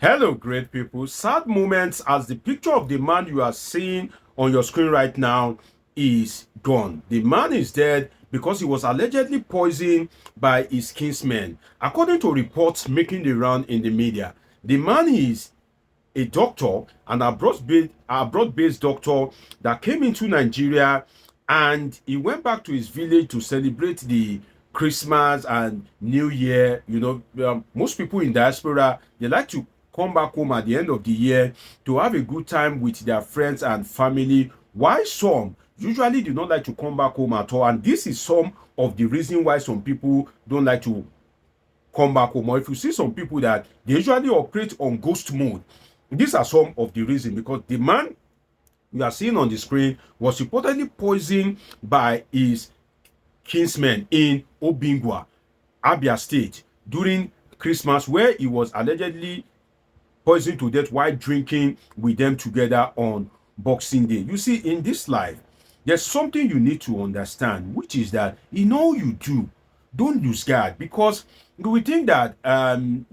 Hello, great people. Sad moments as the picture of the man you are seeing on your screen right now is gone. The man is dead because he was allegedly poisoned by his kinsmen. According to reports making the round in the media, the man is a doctor, an abroad-based doctor that came into Nigeria, and he went back to his village to celebrate the Christmas and New Year. Most people in diaspora, they like to come back home at the end of the year to have a good time with their friends and family. Why some usually do not like to come back home at all, and this is some of the reason why some people don't like to come back home. Or if you see some people that they usually operate on ghost mode, these are some of the reasons. Because the man you are seeing on the screen was reportedly poisoned by his kinsmen in Obingwa, Abia State, during Christmas, where he was allegedly poisoned to death while drinking with them together on Boxing Day. You see, in this life, there's something you need to understand, which is that in all you do, don't lose guard, because we think that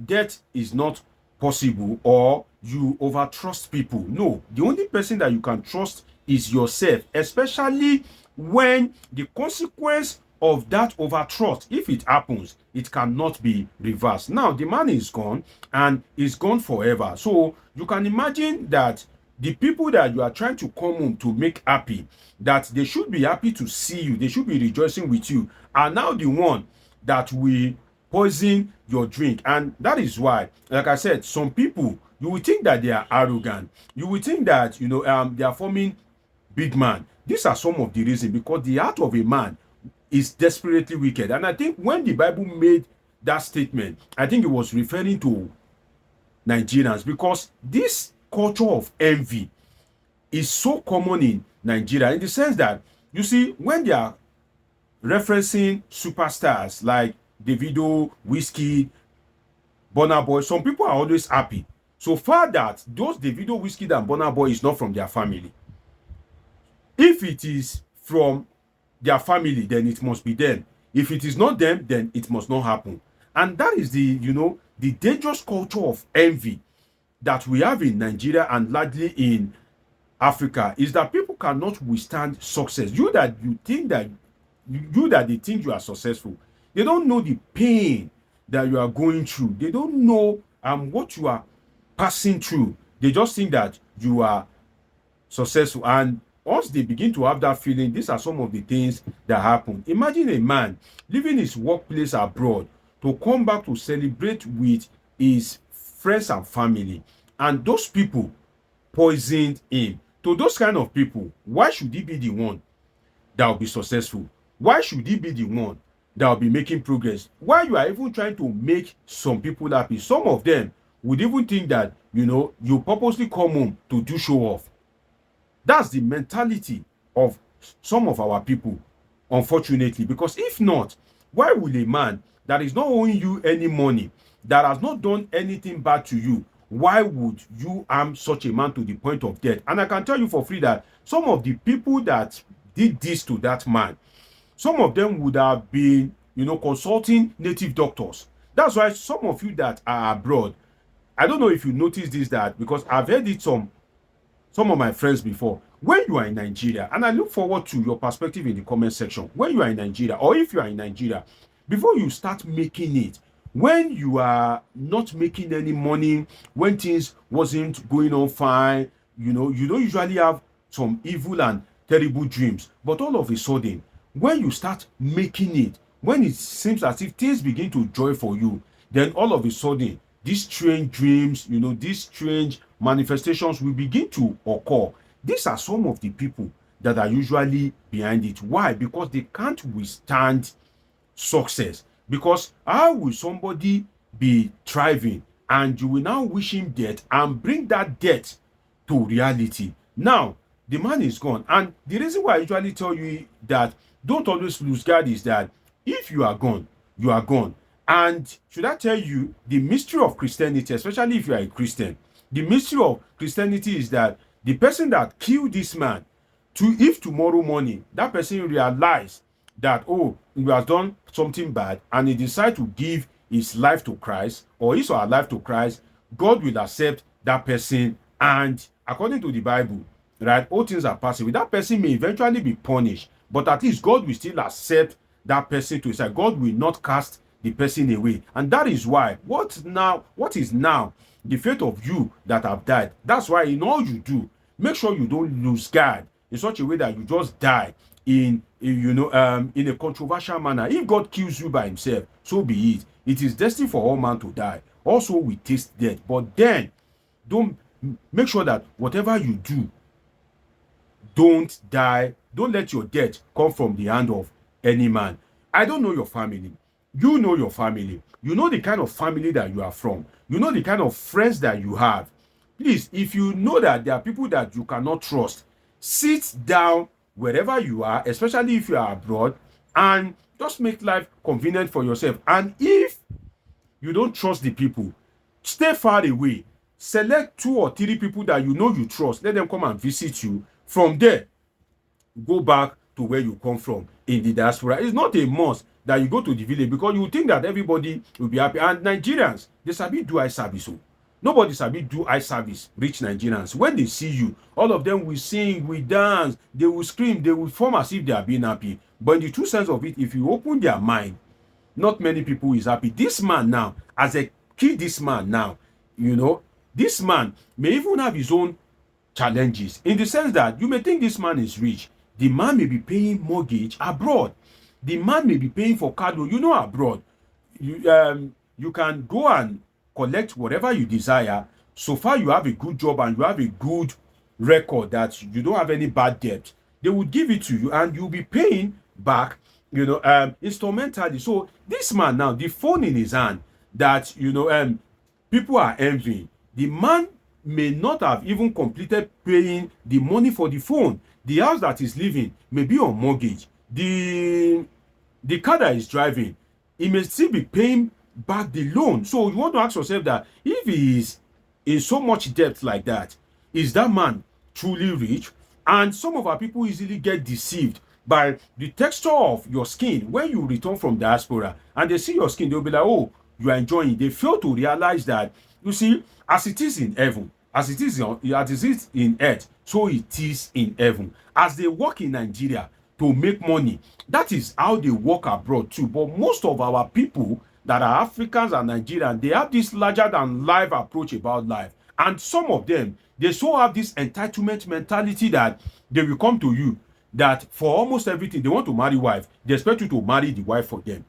death is not possible or you over trust people. No, the only person that you can trust is yourself, especially when the consequence of that over trust, if it happens, it cannot be reversed. Now the man is gone and is gone forever, so you can imagine that the people that you are trying to come home to make happy, that they should be happy to see you, they should be rejoicing with you, are now the one that will poison your drink. And that is why, like I said, some people, you will think that they are arrogant, you will think that they are forming big man. These are some of the reasons, because the heart of a man is desperately wicked. And I think when the Bible made that statement, I think it was referring to Nigerians, because this culture of envy is so common in Nigeria, in the sense that, you see, when they are referencing superstars like Davido, Whiskey, Burna Boy, some people are always happy, so far that those Davido, Whiskey, and Burna Boy is not from their family. If it is from their family, then it must be them. If it is not them, then it must not happen. And that is the dangerous culture of envy that we have in Nigeria and largely in Africa, is that people cannot withstand success. You that they think you are successful, they don't know the pain that you are going through. They don't know what you are passing through. They just think that you are successful. And once they begin to have that feeling, these are some of the things that happen. Imagine a man leaving his workplace abroad to come back to celebrate with his friends and family, and those people poisoned him. To those kind of people, why should he be the one that will be successful? Why should he be the one that will be making progress? Why you are even trying to make some people happy? Some of them would even think that you purposely come home to do show off. That's the mentality of some of our people, unfortunately. Because if not, why will a man that is not owing you any money, that has not done anything bad to you, why would you harm such a man to the point of death? And I can tell you for free that some of the people that did this to that man, some of them would have been consulting native doctors. That's why some of you that are abroad, I don't know if you notice this, that because I've heard it some of my friends before, when you are in Nigeria, and I look forward to your perspective in the comment section, when you are in Nigeria, or if you are in Nigeria, before you start making it, when you are not making any money, when things wasn't going on fine, you don't usually have some evil and terrible dreams. But all of a sudden, when you start making it, when it seems as if things begin to joy for you, then all of a sudden these strange dreams, these strange manifestations will begin to occur. These are some of the people that are usually behind it. Why? Because they can't withstand success. Because how will somebody be thriving and you will now wish him death and bring that death to reality? Now the man is gone, and the reason why I usually tell you that don't always lose guard is that if you are gone, you are gone. And should I tell you the mystery of Christianity, especially if you are a Christian, the mystery of Christianity is that the person that killed this man, if tomorrow morning that person realize that, oh, he has done something bad, and he decide to give his life to Christ, or his or her life to Christ, God will accept that person. And according to the Bible, right, all things are passing. That person may eventually be punished, but at least God will still accept that person to his side. God will not cast the person away. And that is why, what is now the fate of you that have died? That's why in all you do, make sure you don't lose guard in such a way that you just die in a controversial manner. If God kills you by himself, so be it. It is destined for all man to die. Also, we taste death. But then, don't make sure that whatever you do, don't die. Don't let your death come from the hand of any man. I don't know your family. You know your family. You know the kind of family that you are from. You know the kind of friends that you have. Please, if you know that there are people that you cannot trust, sit down wherever you are, especially if you are abroad, and just make life convenient for yourself. And if you don't trust the people, stay far away. Select 2 or 3 people that you know you trust. Let them come and visit you. From there, go back to where you come from in the diaspora. It's not a must that you go to the village, because you think that everybody will be happy. And Nigerians, they sabi do eye service. Oh. Nobody sabi do eye service reach Nigerians. When they see you, all of them will sing, will dance, they will scream, they will form as if they are being happy. But in the true sense of it, if you open their mind, not many people is happy. This man now, as a kid, this man now, this man may even have his own challenges, in the sense that you may think this man is rich. The man may be paying mortgage abroad. The man may be paying for car loan, abroad. You can go and collect whatever you desire, so far you have a good job and you have a good record that you don't have any bad debt. They will give it to you and you'll be paying back, instrumentally. So this man now, the phone in his hand that people are envying, the man may not have even completed paying the money for the phone. The house that he's living may be on mortgage. The car that he's driving, he may still be paying back the loan. So you want to ask yourself that if he is in so much debt like that, is that man truly rich? And some of our people easily get deceived by the texture of your skin when you return from diaspora, and they see your skin, they'll be like, oh, you are enjoying it. They fail to realize that, you see, as it is in heaven, as it is in earth, so it is in heaven. As they work in Nigeria to make money, that is how they work abroad too. But most of our people that are Africans and Nigerians, they have this larger than life approach about life. And some of them, they so have this entitlement mentality that they will come to you, that for almost everything, they want to marry wife, they expect you to marry the wife for them.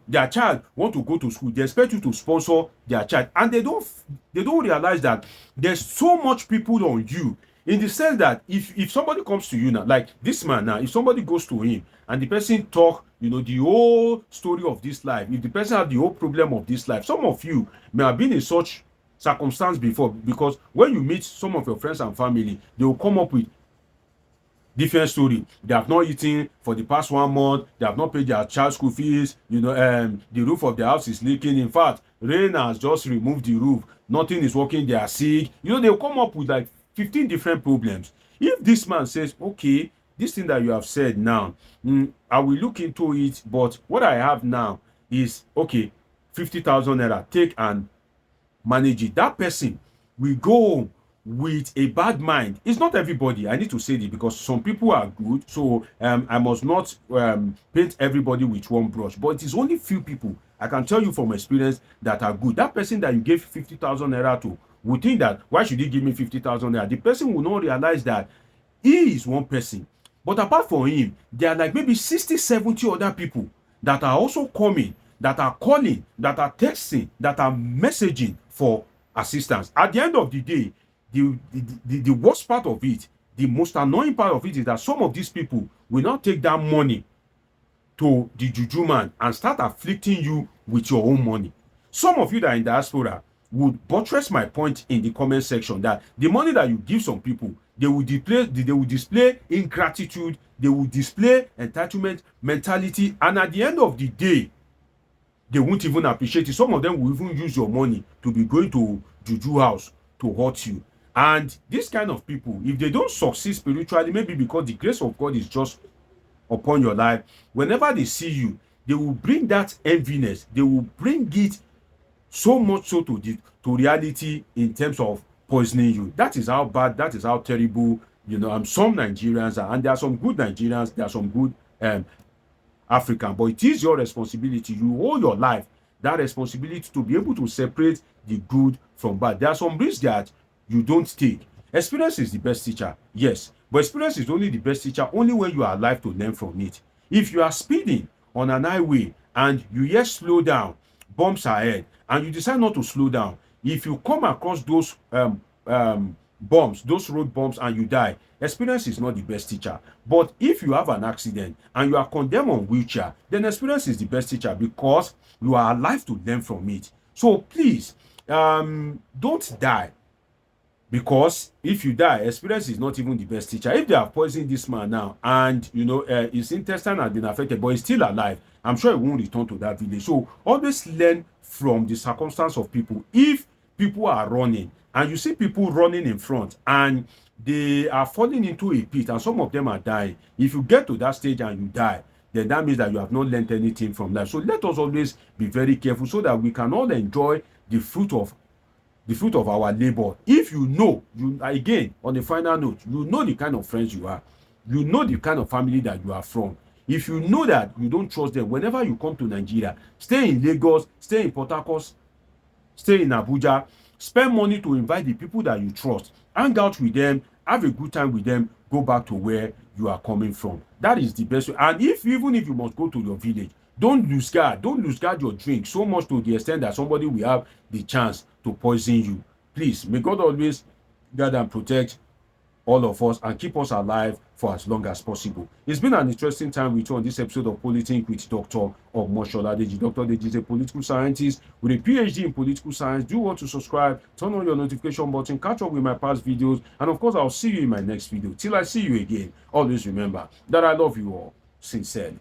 Their child want to go to school, they expect you to sponsor their child, and they don't realize that there's so much people on you, in the sense that if somebody comes to you now, like this man now, if somebody goes to him and the person talk, the whole story of this life, if the person have the whole problem of this life, some of you may have been in such circumstance before, because when you meet some of your friends and family, they will come up with different story. They have not eaten for the past 1 month. They have not paid their child school fees. The roof of the house is leaking. In fact, rain has just removed the roof. Nothing is working. They are sick. They'll come up with like 15 different problems. If this man says, okay, this thing that you have said now, I will look into it, but what I have now is, okay, 50,000 naira, take and manage it. That person will go home with a bad mind. It's not everybody, I need to say this, because some people are good, so I must not paint everybody with one brush, but it is only few people, I can tell you from experience, that are good. That person that you gave 50,000 naira to will think that, why should he give me 50,000 naira? The person will not realize that he is one person, but apart from him, there are like maybe 60, 70 other people that are also coming, that are calling, that are texting, that are messaging for assistance. At the end of the day, the worst part of it, the most annoying part of it, is that some of these people will not take that money to the juju man and start afflicting you with your own money. Some of you that are in diaspora would buttress my point in the comment section that the money that you give some people, they will display ingratitude, they will display entitlement mentality, and at the end of the day, they won't even appreciate it. Some of them will even use your money to be going to juju house to hurt you. And this kind of people, if they don't succeed spiritually, maybe because the grace of God is just upon your life, whenever they see you, they will bring that enviness, they will bring it so much so to reality in terms of poisoning you. That is how bad, that is how terrible, some Nigerians are. And there are some good Nigerians, there are some good African, but it is your responsibility. You owe your life that responsibility to be able to separate the good from bad. There are some risks that you don't take. Experience is the best teacher, yes, but experience is only the best teacher only when you are alive to learn from it. If you are speeding on an highway and you hear slow down, bumps ahead, and you decide not to slow down, if you come across those bumps, those road bumps, and you die, experience is not the best teacher. But if you have an accident and you are condemned on wheelchair, then experience is the best teacher because you are alive to learn from it. So please, don't die, because if you die, experience is not even the best teacher. If they have poisoned this man now and his intestine has been affected but he's still alive, I'm sure he won't return to that village. So always learn from the circumstance of people. If people are running and you see people running in front and they are falling into a pit and some of them are dying, if you get to that stage and you die, then that means that you have not learned anything from life. So let us always be very careful so that we can all enjoy the fruit of our labor. If again, on a final note, you know the kind of friends you are, you know the kind of family that you are from. If you know that you don't trust them, whenever you come to Nigeria, stay in Lagos, stay in Port Harcourt, stay in Abuja, spend money to invite the people that you trust, hang out with them, have a good time with them, go back to where you are coming from. That is the best way. And even if you must go to your village, don't lose guard your drink so much to the extent that somebody will have the chance to poison you. Please, may God always guard and protect all of us and keep us alive for as long as possible. It's been an interesting time with you on this episode of Politics with Dr. Omoshola Deji. Dr. Deji is a political scientist with a PhD in political science. Do want to subscribe, turn on your notification button, catch up with my past videos, and of course, I'll see you in my next video. Till I see you again, always remember that I love you all sincerely.